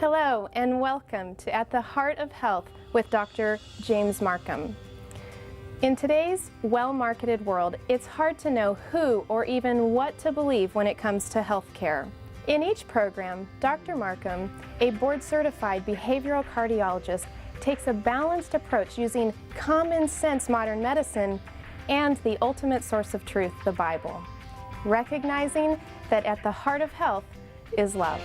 Hello and welcome to At the Heart of Health with Dr. James Marcum. In today's well-marketed world, it's hard to know who or even what to believe when it comes to health care. In each program, Dr. Marcum, a board-certified behavioral cardiologist, takes a balanced approach using common sense modern medicine and the ultimate source of truth, the Bible, recognizing that at the heart of health is love.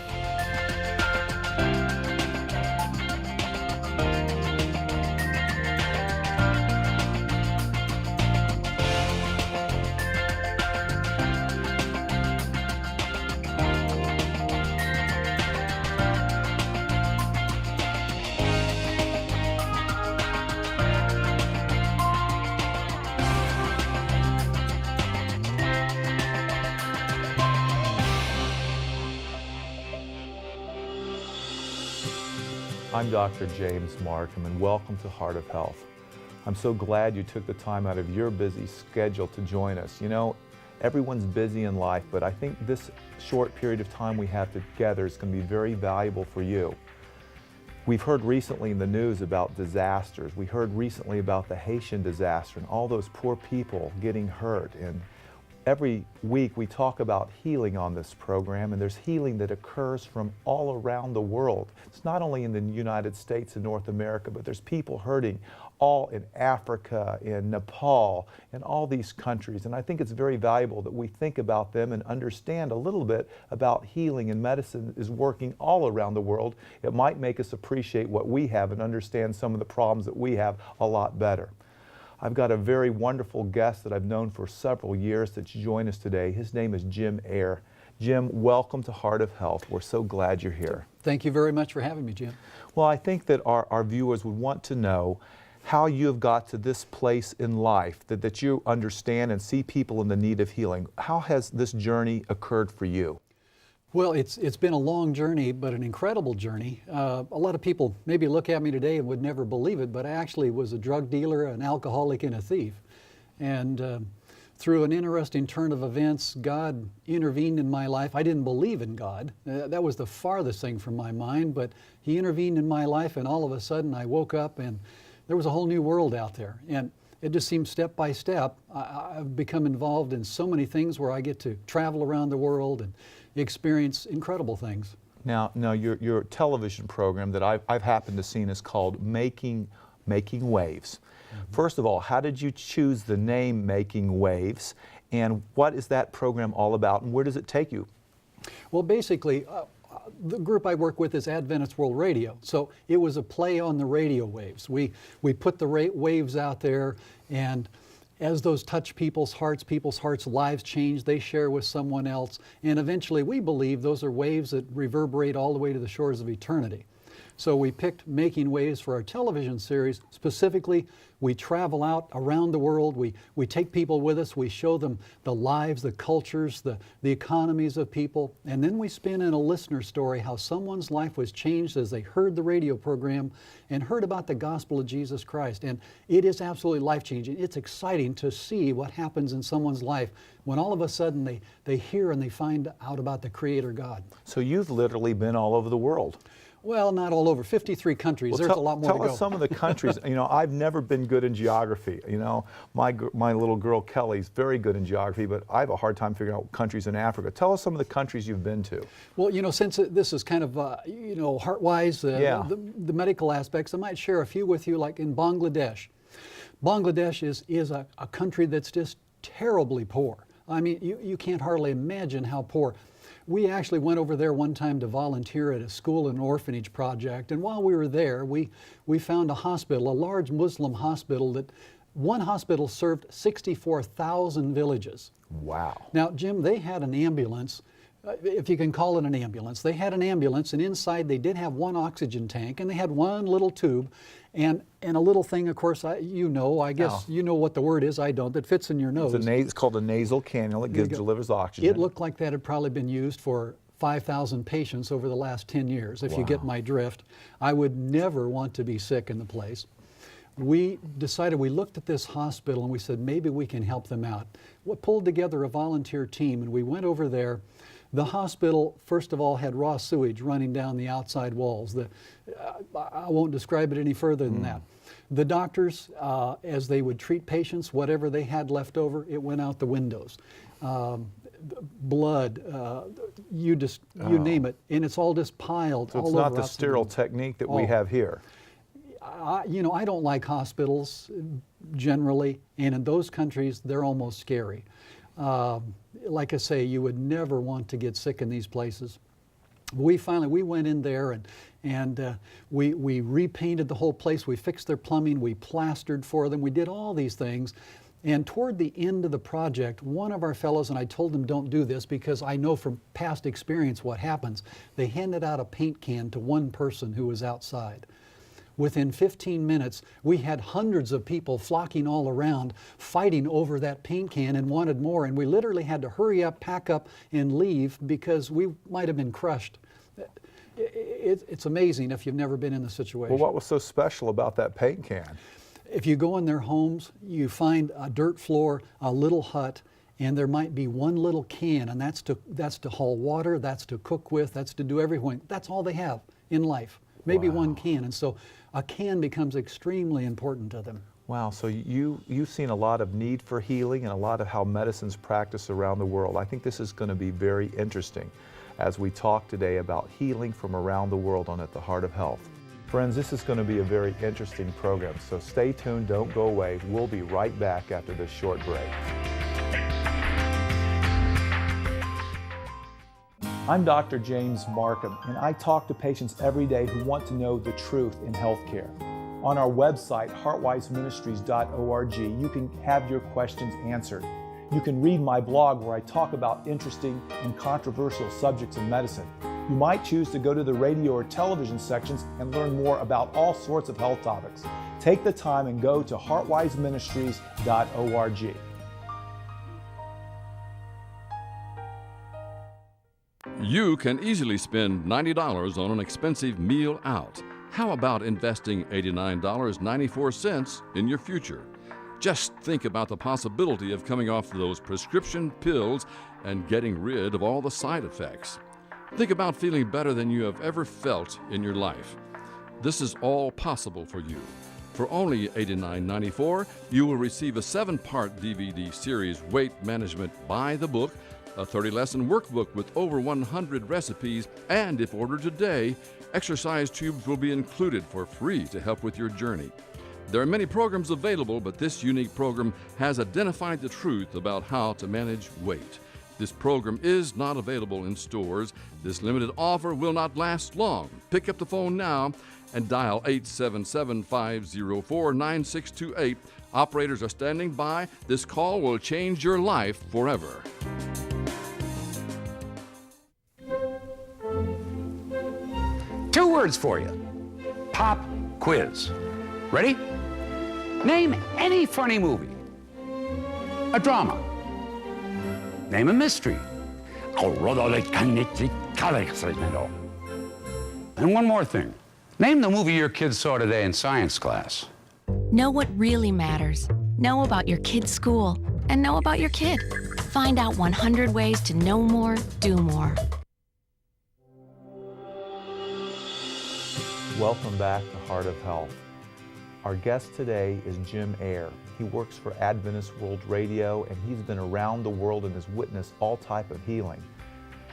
I'm Dr. James Marcum, and welcome to Heart of Health. I'm so glad you took the time out of your busy schedule to join us. You know, everyone's busy in life, but I think this short period of time we have together is going to be very valuable for you. We've heard recently in the news about disasters. We heard recently about the Haitian disaster and all those poor people getting hurt. And every week we talk about healing on this program, and there's healing that occurs from all around the world. It's not only in the United States and North America, but there's people hurting all in Africa, in Nepal, in all these countries. And I think it's very valuable that we think about them and understand a little bit about healing, and medicine is working all around the world. It might make us appreciate what we have and understand some of the problems that we have a lot better. I've got a very wonderful guest that I've known for several years that's joined us today. His name is Jim Ayer. Jim, welcome to Heart of Health. We're so glad you're here. Thank you very much for having me, Jim. Well, I think that our viewers would want to know how you have got to this place in life, that you understand and see people in the need of healing. How has this journey occurred for you? Well, it's been a long journey, but an incredible journey. A lot of people maybe look at me today and would never believe it, but I actually was a drug dealer, an alcoholic, and a thief. And through an interesting turn of events, God intervened in my life. I didn't believe in God. That was the farthest thing from my mind, but He intervened in my life, and all of a sudden I woke up and there was a whole new world out there. And it just seems step by step, I've become involved in so many things where I get to travel around the world and experience incredible things. Now your television program that I've happened to see is called Making Waves. Mm-hmm. First of all, how did you choose the name Making Waves, and what is that program all about, and where does it take you? Well, basically, the group I work with is Adventist World Radio, so it was a play on the radio waves. We put the waves out there, and as those touch people's hearts' lives change, they share with someone else, and eventually we believe those are waves that reverberate all the way to the shores of eternity. So we picked Making Waves for our television series. Specifically, we travel out around the world, we take people with us, we show them the lives, the cultures, the economies of people, and then we spin in a listener story how someone's life was changed as they heard the radio program and heard about the gospel of Jesus Christ. And it is absolutely life-changing. It's exciting to see what happens in someone's life when all of a sudden they hear and they find out about the Creator God. So you've literally been all over the world. Well, not all over, 53 countries. Well, there's a lot more to go. Tell us some of the countries. You know, I've never been good in geography. You know, my little girl Kelly's very good in geography, but I have a hard time figuring out countries in Africa. Tell us some of the countries you've been to. Well, you know, since this is kind of, you know, heart-wise, the medical aspects, I might share a few with you, like in Bangladesh. Bangladesh is a country that's just terribly poor. I mean, you can't hardly imagine how poor. We actually went over there one time to volunteer at a school and orphanage project, and while we were there, we found a hospital, a large Muslim hospital that one hospital served 64,000 villages. Wow. Now, Jim, they had an ambulance, if you can call it an ambulance. They had an ambulance, and inside they did have one oxygen tank, and they had one little tube, and a little thing, of course, I guess you know what the word is, I don't, that fits in your nose. It's called a nasal cannula. It delivers oxygen. It looked like that had probably been used for 5,000 patients over the last 10 years, if you get my drift. I would never want to be sick in the place. We decided, we looked at this hospital and we said, maybe we can help them out. We pulled together a volunteer team and we went over there. The hospital, first of all, had raw sewage running down the outside walls. I won't describe it any further than that. The doctors, as they would treat patients, whatever they had left over, it went out the windows. Blood, you name it, and it's all just piled So all it's over. not the sterile technique that we have here. I don't like hospitals generally, and in those countries, they're almost scary. Like I say, you would never want to get sick in these places. We went in there and we repainted the whole place. We fixed their plumbing. We plastered for them. We did all these things. And toward the end of the project, one of our fellows, and I told them don't do this because I know from past experience what happens, they handed out a paint can to one person who was outside. Within 15 minutes, we had hundreds of people flocking all around, fighting over that paint can and wanted more. And we literally had to hurry up, pack up, and leave because we might have been crushed. It's amazing if you've never been in the situation. Well, what was so special about that paint can? If you go in their homes, you find a dirt floor, a little hut, and there might be one little can, and that's to haul water, that's to cook with, that's to do everything. That's all they have in life. Maybe one can, and so a can becomes extremely important to them. Wow, so you've seen a lot of need for healing and a lot of how medicine's practiced around the world. I think this is going to be very interesting as we talk today about healing from around the world on At the Heart of Health. Friends, this is going to be a very interesting program, so stay tuned, don't go away. We'll be right back after this short break. I'm Dr. James Marcum, and I talk to patients every day who want to know the truth in healthcare. On our website, heartwiseministries.org, you can have your questions answered. You can read my blog where I talk about interesting and controversial subjects in medicine. You might choose to go to the radio or television sections and learn more about all sorts of health topics. Take the time and go to heartwiseministries.org. You can easily spend $90 on an expensive meal out. How about investing $89.94 in your future? Just think about the possibility of coming off those prescription pills and getting rid of all the side effects. Think about feeling better than you have ever felt in your life. This is all possible for you. For only $89.94, you will receive a 7-part DVD series, Weight Management by the Book, a 30-lesson workbook with over 100 recipes, and if ordered today, exercise tubes will be included for free to help with your journey. There are many programs available, but this unique program has identified the truth about how to manage weight. This program is not available in stores. This limited offer will not last long. Pick up the phone now and dial 877-504-9628. Operators are standing by. This call will change your life forever. Two words for you. Pop quiz. Ready? Name any funny movie. A drama. Name a mystery. And one more thing. Name the movie your kids saw today in science class. Know what really matters. Know about your kid's school. And know about your kid. Find out 100 ways to know more, do more. Welcome back to Heart of Health. Our guest today is Jim Ayer. He works for Adventist World Radio, and he's been around the world and has witnessed all type of healing.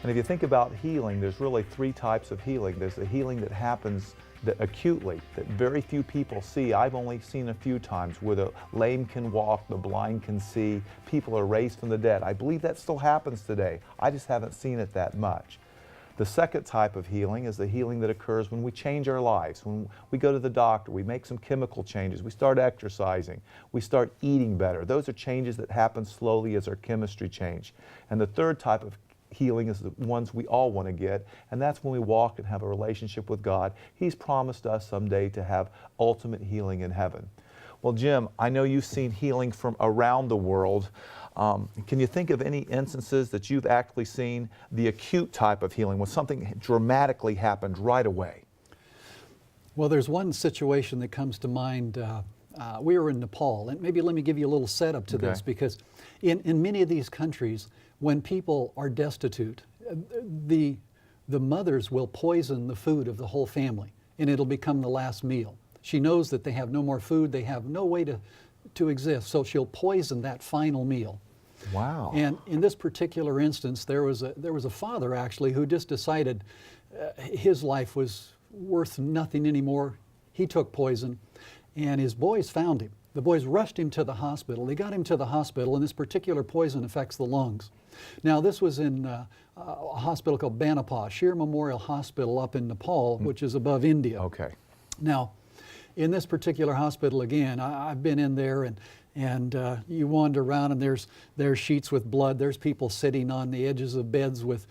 And if you think about healing, there's really 3 types of healing. There's the healing that happens acutely, that very few people see. I've only seen a few times where the lame can walk, the blind can see, people are raised from the dead. I believe that still happens today. I just haven't seen it that much. The second type of healing is the healing that occurs when we change our lives, when we go to the doctor, we make some chemical changes, we start exercising, we start eating better. Those are changes that happen slowly as our chemistry change. And the third type of healing is the ones we all want to get, and that's when we walk and have a relationship with God. He's promised us someday to have ultimate healing in heaven. Well, Jim, I know you've seen healing from around the world. Can you think of any instances that you've actually seen the acute type of healing when something dramatically happened right away? Well, there's one situation that comes to mind. We were in Nepal, and maybe let me give you a little setup to this, because in many of these countries, when people are destitute, the mothers will poison the food of the whole family, and it'll become the last meal. She knows that they have no more food, they have no way to exist, so she'll poison that final meal. Wow. And in this particular instance, there was a father actually who just decided his life was worth nothing anymore. He took poison, and his boys found him. The boys rushed him to the hospital. They got him to the hospital, and this particular poison affects the lungs. Now, this was in a hospital called Banapal, Shir Memorial Hospital up in Nepal, which is above India. Okay. Now, in this particular hospital, again, I've been in there, and you wander around, and there's sheets with blood. There's people sitting on the edges of beds with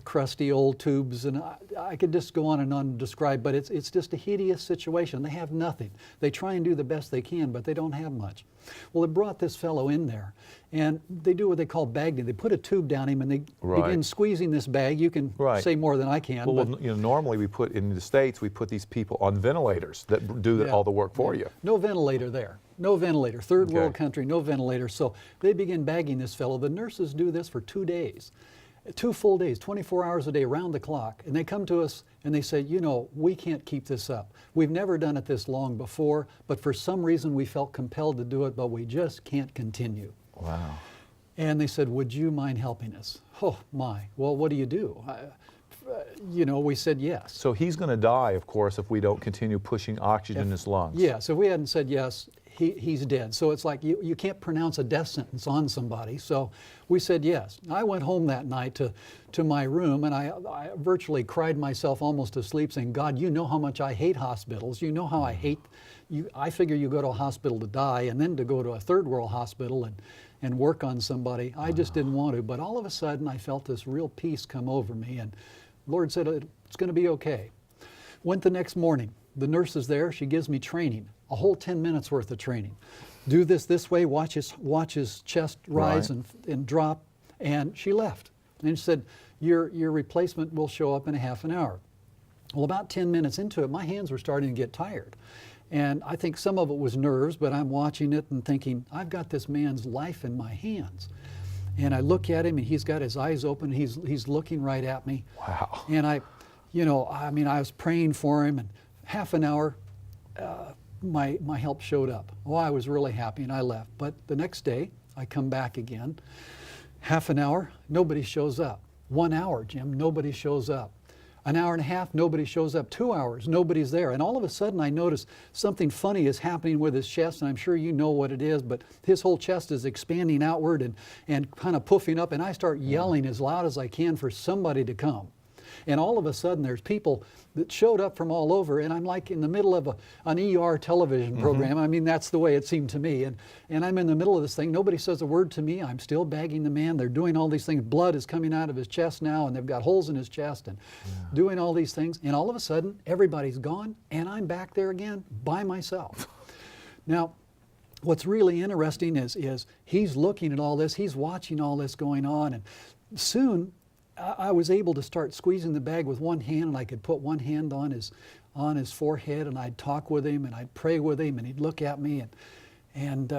crusty old tubes, and I could just go on and describe, but it's just a hideous situation. They have nothing. They try and do the best they can, but they don't have much. Well, it brought this fellow in there, and they do what they call bagging. They put a tube down him, and they begin squeezing this bag. You can say more than I can. Well, but, normally we put, in the States, we put these people on ventilators that do all the work for you. No ventilator there. No ventilator. Third world country, no ventilator. So they begin bagging this fellow. The nurses do this for 2 days. 2 full days, 24 hours a day, round the clock. And they come to us and they say, you know, we can't keep this up. We've never done it this long before, but for some reason we felt compelled to do it, but we just can't continue. Wow. And they said, would you mind helping us? Oh my, well, what do you do? You know, we said yes. So he's going to die, of course, if we don't continue pushing oxygen in his lungs. Yes, if we hadn't said yes, he's dead. So it's like you can't pronounce a death sentence on somebody. So we said yes. I went home that night to my room, and I virtually cried myself almost to sleep saying, God, you know how much I hate hospitals. You know how I hate you. I figure you go to a hospital to die and then to go to a third world hospital and work on somebody. I just didn't want to. But all of a sudden I felt this real peace come over me, and the Lord said, it's going to be okay. Went the next morning. The nurse is there. She gives me training, a whole 10 minutes worth of training. Do this way, watch his chest rise and drop. And she left. And she said, your replacement will show up in a half an hour. Well, about 10 minutes into it, my hands were starting to get tired. And I think some of it was nerves, but I'm watching it and thinking, I've got this man's life in my hands. And I look at him, and he's got his eyes open. He's looking right at me. Wow. And I was praying for him, and half an hour, my help showed up. Oh, I was really happy, and I left. But the next day, I come back again. Half an hour, nobody shows up. 1 hour, Jim, nobody shows up. An hour and a half, nobody shows up. 2 hours, nobody's there. And all of a sudden I notice something funny is happening with his chest, and I'm sure you know what it is, but his whole chest is expanding outward and kind of puffing up, and I start yelling as loud as I can for somebody to come. And all of a sudden there's people that showed up from all over, and I'm like in the middle of an ER television program. I mean, that's the way it seemed to me. And I'm in the middle of this thing. Nobody says a word to me. I'm still bagging the man. They're doing all these things. Blood is coming out of his chest now, and they've got holes in his chest and doing all these things. And all of a sudden, everybody's gone, and I'm back there again by myself. Now, what's really interesting is he's looking at all this. He's watching all this going on, and soon I was able to start squeezing the bag with one hand, and I could put one hand on his forehead, and I'd talk with him, and I'd pray with him, and he'd look at me, and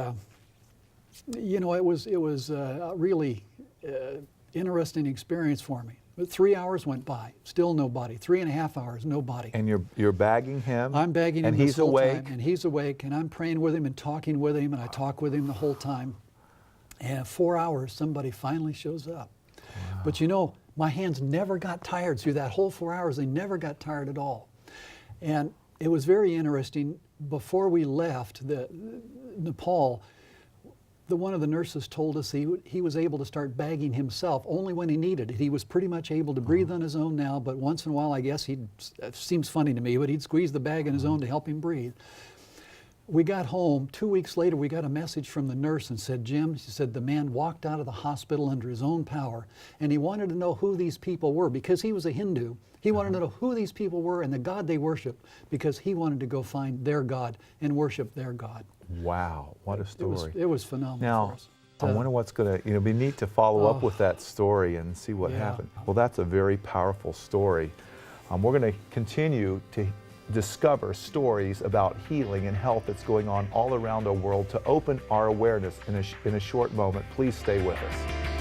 you know, it was a really interesting experience for me. But 3 hours went by, still nobody. 3.5 hours, nobody. And you're bagging him. I'm bagging him and this he's whole awake. time, and he's awake, and I'm praying with him and talking with him, and I talk with him the whole time. And 4 hours, somebody finally shows up. Wow. But you know, my hands never got tired through that whole 4 hours. They never got tired at all. And it was very interesting. Before we left Nepal, one of the nurses told us he was able to start bagging himself only when he needed it. He was pretty much able to breathe on his own now, but once in a while, I guess it seems funny to me, but he'd squeeze the bag on his own to help him breathe. We got home. 2 weeks later, we got a message from the nurse and said, Jim, she said, the man walked out of the hospital under his own power, and he wanted to know who these people were because he was a Hindu. He wanted to know who these people were and the God they worshiped because he wanted to go find their God and worship their God. Wow, what a story. It was phenomenal now, for us. I wonder what's going to, be neat to follow up with that story and see what happened. Well, that's a very powerful story. We're going to continue to discover stories about healing and health that's going on all around our world to open our awareness in a short moment. Please stay with us.